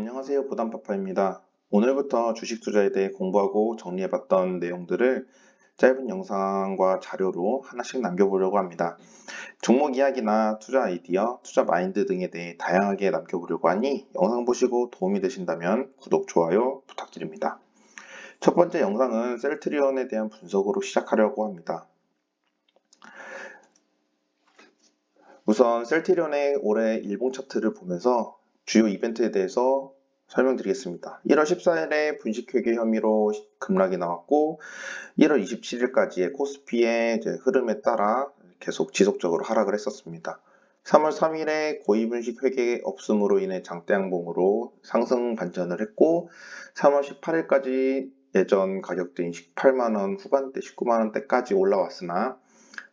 안녕하세요. 부담파파입니다. 오늘부터 주식 투자에 대해 공부하고 정리해봤던 내용들을 짧은 영상과 자료로 하나씩 남겨보려고 합니다. 종목 이야기나 투자 아이디어, 투자 마인드 등에 대해 다양하게 남겨보려고 하니 영상 보시고 도움이 되신다면 구독, 좋아요 부탁드립니다. 첫 번째 영상은 셀트리온에 대한 분석으로 시작하려고 합니다. 우선 셀트리온의 올해 일봉 차트를 보면서 주요 이벤트에 대해서 설명드리겠습니다. 1월 14일에 분식회계 혐의로 급락이 나왔고 1월 27일까지의 코스피의 흐름에 따라 계속 지속적으로 하락을 했었습니다. 3월 3일에 고위분식 회계 없음으로 인해 장대 양봉으로 상승 반전을 했고 3월 18일까지 예전 가격대인 18만원 후반대 19만원대까지 올라왔으나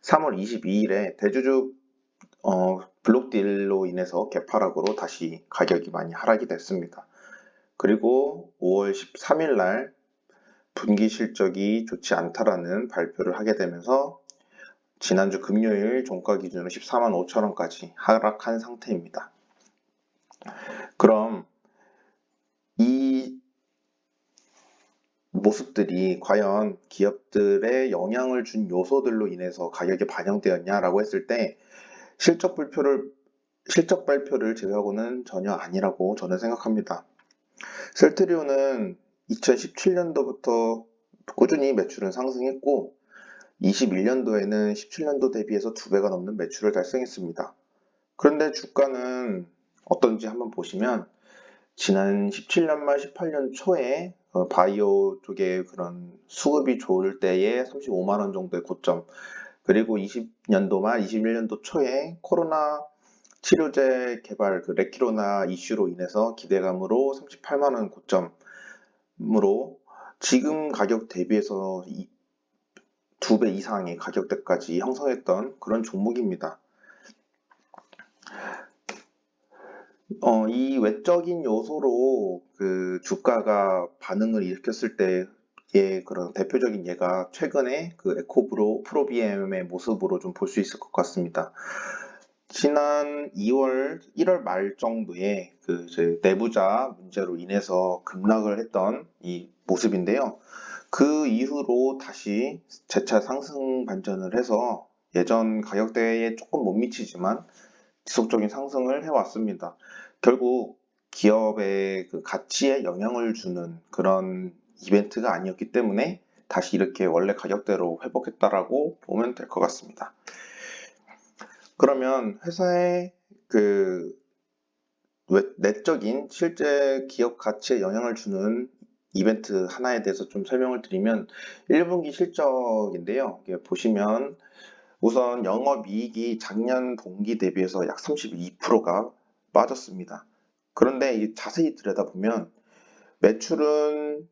3월 22일에 대주주 블록딜로 인해서 개파락으로 다시 가격이 많이 하락이 됐습니다. 그리고 5월 13일 날 분기 실적이 좋지 않다라는 발표를 하게 되면서 지난주 금요일 종가 기준으로 14만 5천원까지 하락한 상태입니다. 그럼 이 모습들이 과연 기업들의 영향을 준 요소들로 인해서 가격에 반영되었냐라고 했을 때 실적 발표를 제외하고는 전혀 아니라고 저는 생각합니다. 셀트리온은 2017년도부터 꾸준히 매출은 상승했고 21년도에는 17년도 대비해서 2배가 넘는 매출을 달성했습니다. 그런데 주가는 어떤지 한번 보시면 지난 17년 말 18년 초에 바이오 쪽에 그런 수급이 좋을 때에 35만원 정도의 고점, 그리고 20년도 말 21년도 초에 코로나 치료제 개발 레키로나 이슈로 인해서 기대감으로 38만원 고점으로 지금 가격 대비해서 2배 이상의 가격대까지 형성했던 그런 종목입니다. 이 외적인 요소로 그 주가가 반응을 일으켰을 때의 그런 대표적인 예가 최근에 그 프로비엠의 모습으로 좀 볼 수 있을 것 같습니다. 지난 1월 말 정도에 그 내부자 문제로 인해서 급락을 했던 이 모습인데요. 그 이후로 다시 재차 상승 반전을 해서 예전 가격대에 조금 못 미치지만 지속적인 상승을 해왔습니다. 결국 기업의 그 가치에 영향을 주는 그런 이벤트가 아니었기 때문에 다시 이렇게 원래 가격대로 회복했다라고 보면 될 것 같습니다. 그러면 회사의 그 내적인 실제 기업 가치에 영향을 주는 이벤트 하나에 대해서 좀 설명을 드리면 1분기 실적인데요. 보시면 우선 영업이익이 작년 동기 대비해서 약 32%가 빠졌습니다. 그런데 자세히 들여다보면 매출은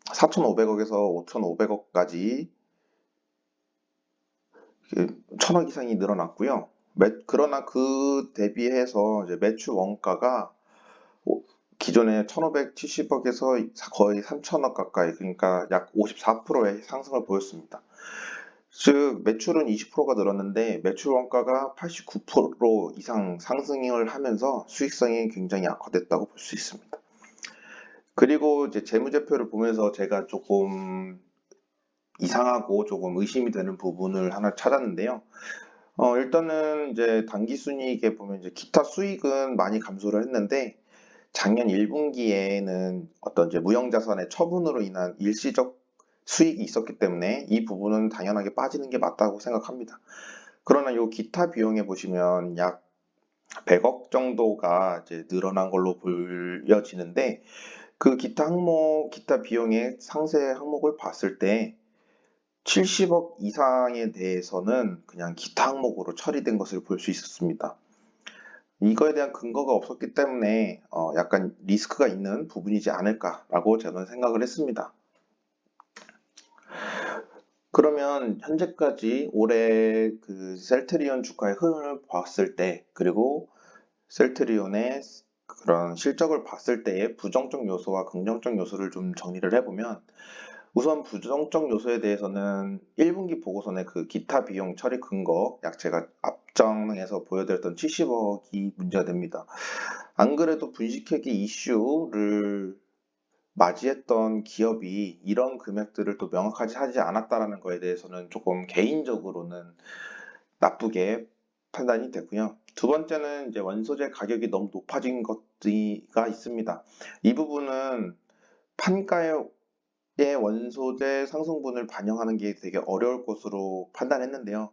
4,500억에서 5,500억까지 1,000억 이상이 늘어났고요. 그러나 그 대비해서 이제 매출 원가가 기존에 1,570억에서 거의 3,000억 가까이, 그러니까 약 54%의 상승을 보였습니다. 즉 매출은 20%가 늘었는데 매출 원가가 89% 이상 상승을 하면서 수익성이 굉장히 악화됐다고 볼 수 있습니다. 그리고 이제 재무제표를 보면서 제가 조금 이상하고 조금 의심이 되는 부분을 하나 찾았는데요. 일단은 이제 당기순이익에 보면 이제 기타 수익은 많이 감소를 했는데 작년 1분기에는 어떤 이제 무형자산의 처분으로 인한 일시적 수익이 있었기 때문에 이 부분은 당연하게 빠지는 게 맞다고 생각합니다. 그러나 이 기타 비용에 보시면 약 100억 정도가 이제 늘어난 걸로 보여지는데 그 기타 비용의 상세 항목을 봤을 때 70억 이상에 대해서는 그냥 기타 항목으로 처리된 것을 볼 수 있었습니다. 이거에 대한 근거가 없었기 때문에 약간 리스크가 있는 부분이지 않을까라고 저는 생각을 했습니다. 그러면 현재까지 올해 그 셀트리온 주가의 흐름을 봤을 때, 그리고 셀트리온의 그런 실적을 봤을 때의 부정적 요소와 긍정적 요소를 좀 정리를 해보면 우선 부정적 요소에 대해서는 1분기 보고서의 그 기타 비용 처리 근거, 약 제가 앞장에서 보여드렸던 70억이 문제가 됩니다. 안 그래도 분식회계 이슈를 맞이했던 기업이 이런 금액들을 또 명확하게 하지 않았다라는 거에 대해서는 조금 개인적으로는 나쁘게 판단이 되고요. 두 번째는 이제 원소재 가격이 너무 높아진 것가 있습니다. 이 부분은 판가의 원소재 상승분을 반영하는 게 되게 어려울 것으로 판단했는데요.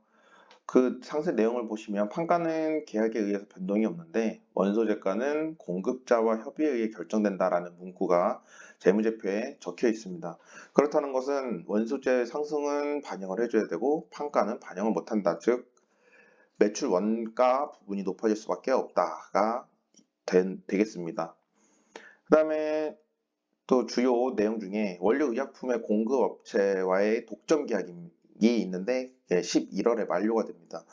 그 상세 내용을 보시면 판가는 계약에 의해서 변동이 없는데 원소재가는 공급자와 협의에 의해 결정된다라는 문구가 재무제표에 적혀 있습니다. 그렇다는 것은 원소재 상승은 반영을 해줘야 되고 판가는 반영을 못한다. 즉 매출 원가 부분이 높아질 수밖에 없다가 되겠습니다. 그 다음에 또 주요 내용 중에 원료 의약품의 공급 업체와의 독점 계약이 있는데 11월에 만료가 됩니다.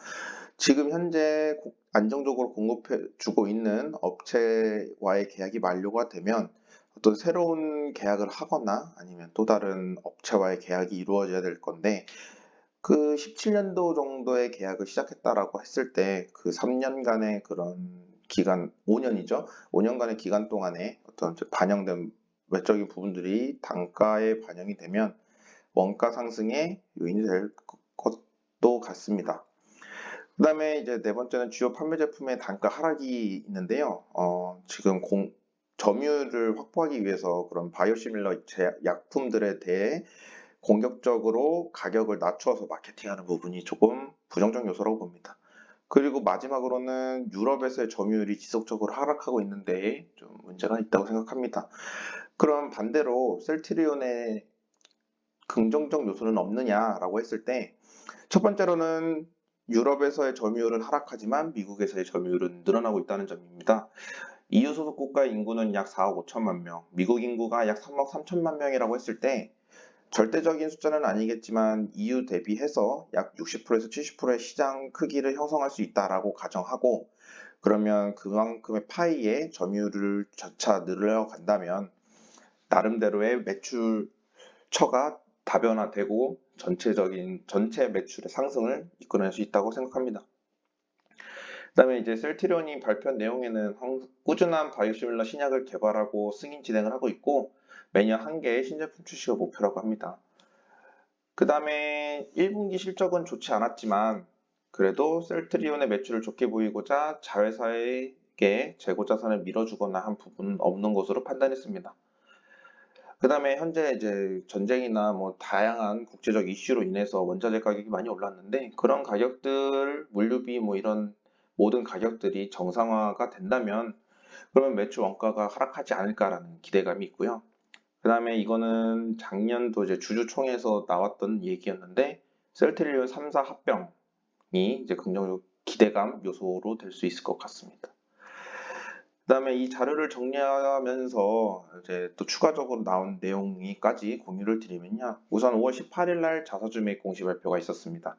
지금 현재 안정적으로 공급해 주고 있는 업체와의 계약이 만료가 되면 어떤 새로운 계약을 하거나 아니면 또 다른 업체와의 계약이 이루어져야 될 건데 그 17년도 정도의 계약을 시작했다라고 했을 때 그 3년간의 그런 기간, 5년이죠. 5년간의 기간 동안에 어떤 반영된 외적인 부분들이 단가에 반영이 되면 원가 상승에 요인이 될 것도 같습니다. 그 다음에 이제 네 번째는 주요 판매 제품의 단가 하락이 있는데요. 지금 점유율을 확보하기 위해서 그런 바이오시밀러 약품들에 대해 공격적으로 가격을 낮춰서 마케팅하는 부분이 조금 부정적 요소라고 봅니다. 그리고 마지막으로는 유럽에서의 점유율이 지속적으로 하락하고 있는데 좀 문제가 있다고 생각합니다. 그럼 반대로 셀트리온의 긍정적 요소는 없느냐라고 했을 때 첫 번째로는 유럽에서의 점유율은 하락하지만 미국에서의 점유율은 늘어나고 있다는 점입니다. EU 소속 국가의 인구는 약 4억 5천만 명, 미국 인구가 약 3억 3천만 명이라고 했을 때 절대적인 숫자는 아니겠지만 EU 대비해서 약 60%에서 70%의 시장 크기를 형성할 수 있다라고 가정하고 그러면 그만큼의 파이의 점유율을 점차 늘려간다면 나름대로의 매출처가 다변화되고 전체 매출의 상승을 이끌어낼 수 있다고 생각합니다. 그다음에 이제 셀트리온이 발표한 내용에는 꾸준한 바이오시밀러 신약을 개발하고 승인 진행을 하고 있고 매년 한 개의 신제품 출시가 목표라고 합니다. 그 다음에 1분기 실적은 좋지 않았지만 그래도 셀트리온의 매출을 좋게 보이고자 자회사에게 재고 자산을 밀어주거나 한 부분은 없는 것으로 판단했습니다. 그 다음에 현재 이제 전쟁이나 뭐 다양한 국제적 이슈로 인해서 원자재 가격이 많이 올랐는데 그런 가격들, 물류비 뭐 이런 모든 가격들이 정상화가 된다면 그러면 매출 원가가 하락하지 않을까라는 기대감이 있고요. 그 다음에 이거는 작년도 이제 주주총회에서 나왔던 얘기였는데 셀트리온 3사 합병이 이제 긍정적 기대감 요소로 될 수 있을 것 같습니다. 그 다음에 이 자료를 정리하면서 이제 또 추가적으로 나온 내용까지 공유를 드리면요. 우선 5월 18일 날 자사주 매입 공시 발표가 있었습니다.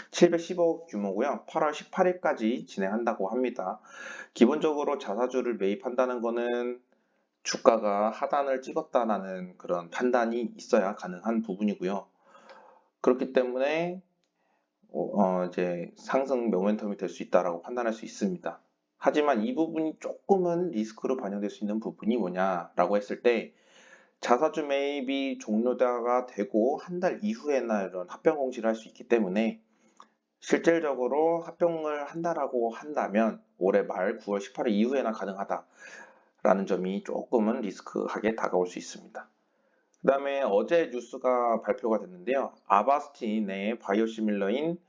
715억 규모고요. 8월 18일까지 진행한다고 합니다. 기본적으로 자사주를 매입한다는 거는 주가가 하단을 찍었다라는 그런 판단이 있어야 가능한 부분이고요. 그렇기 때문에 이제 상승 모멘텀이 될 수 있다라고 판단할 수 있습니다. 하지만 이 부분이 조금은 리스크로 반영될 수 있는 부분이 뭐냐라고 했을 때 자사주 매입이 종료가 되고 한 달 이후에나 이런 합병 공시를 할 수 있기 때문에 실질적으로 합병을 한다라고 한다면 올해 말 9월 18일 이후에나 가능하다라는 점이 조금은 리스크하게 다가올 수 있습니다. 그 다음에 어제 뉴스가 발표가 됐는데요. 아바스틴의 바이오시밀러인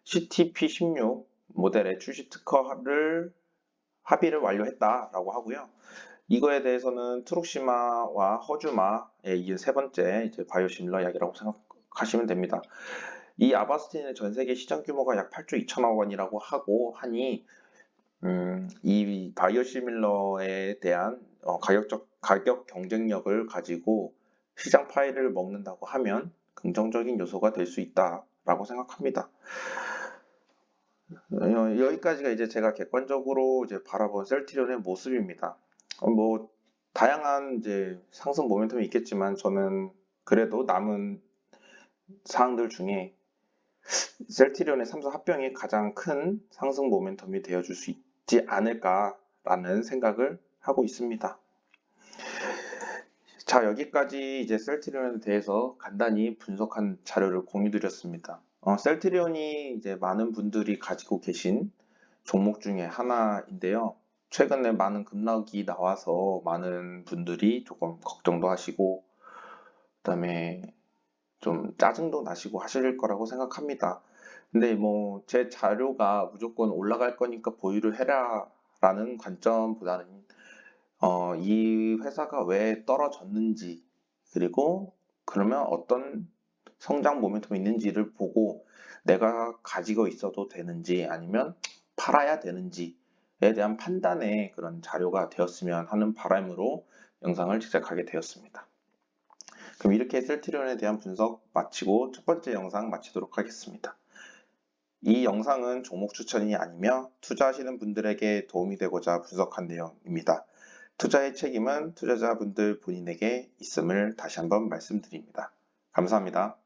CTP16 모델의 출시 특허를 합의를 완료했다라고 하고요. 이거에 대해서는 트룩시마와 허주마에 이은 세 번째 이제 바이오시밀러 약이라고 생각하시면 됩니다. 이 아바스틴의 전 세계 시장 규모가 약 8조 2천억 원이라고 하고 하니 이 바이오시밀러에 대한 가격 경쟁력을 가지고 시장 파이를 먹는다고 하면 긍정적인 요소가 될 수 있다라고 생각합니다. 여기까지가 이제 제가 객관적으로 이제 바라본 셀트리온의 모습입니다. 뭐 다양한 이제 상승 모멘텀이 있겠지만 저는 그래도 남은 사항들 중에 셀트리온의 삼성 합병이 가장 큰 상승 모멘텀이 되어줄 수 있지 않을까라는 생각을 하고 있습니다. 자, 여기까지 이제 셀트리온에 대해서 간단히 분석한 자료를 공유드렸습니다. 셀트리온이 이제 많은 분들이 가지고 계신 종목 중에 하나인데요. 최근에 많은 급락이 나와서 많은 분들이 조금 걱정도 하시고, 그다음에 좀 짜증도 나시고 하실 거라고 생각합니다. 근데 뭐 제 자료가 무조건 올라갈 거니까 보유를 해라라는 관점보다는 이 회사가 왜 떨어졌는지, 그리고 그러면 어떤 성장 모멘텀이 있는지를 보고 내가 가지고 있어도 되는지 아니면 팔아야 되는지에 대한 판단의 그런 자료가 되었으면 하는 바람으로 영상을 제작하게 되었습니다. 그럼 이렇게 셀트리온에 대한 분석 마치고 첫 번째 영상 마치도록 하겠습니다. 이 영상은 종목 추천이 아니며 투자하시는 분들에게 도움이 되고자 분석한 내용입니다. 투자의 책임은 투자자분들 본인에게 있음을 다시 한번 말씀드립니다. 감사합니다.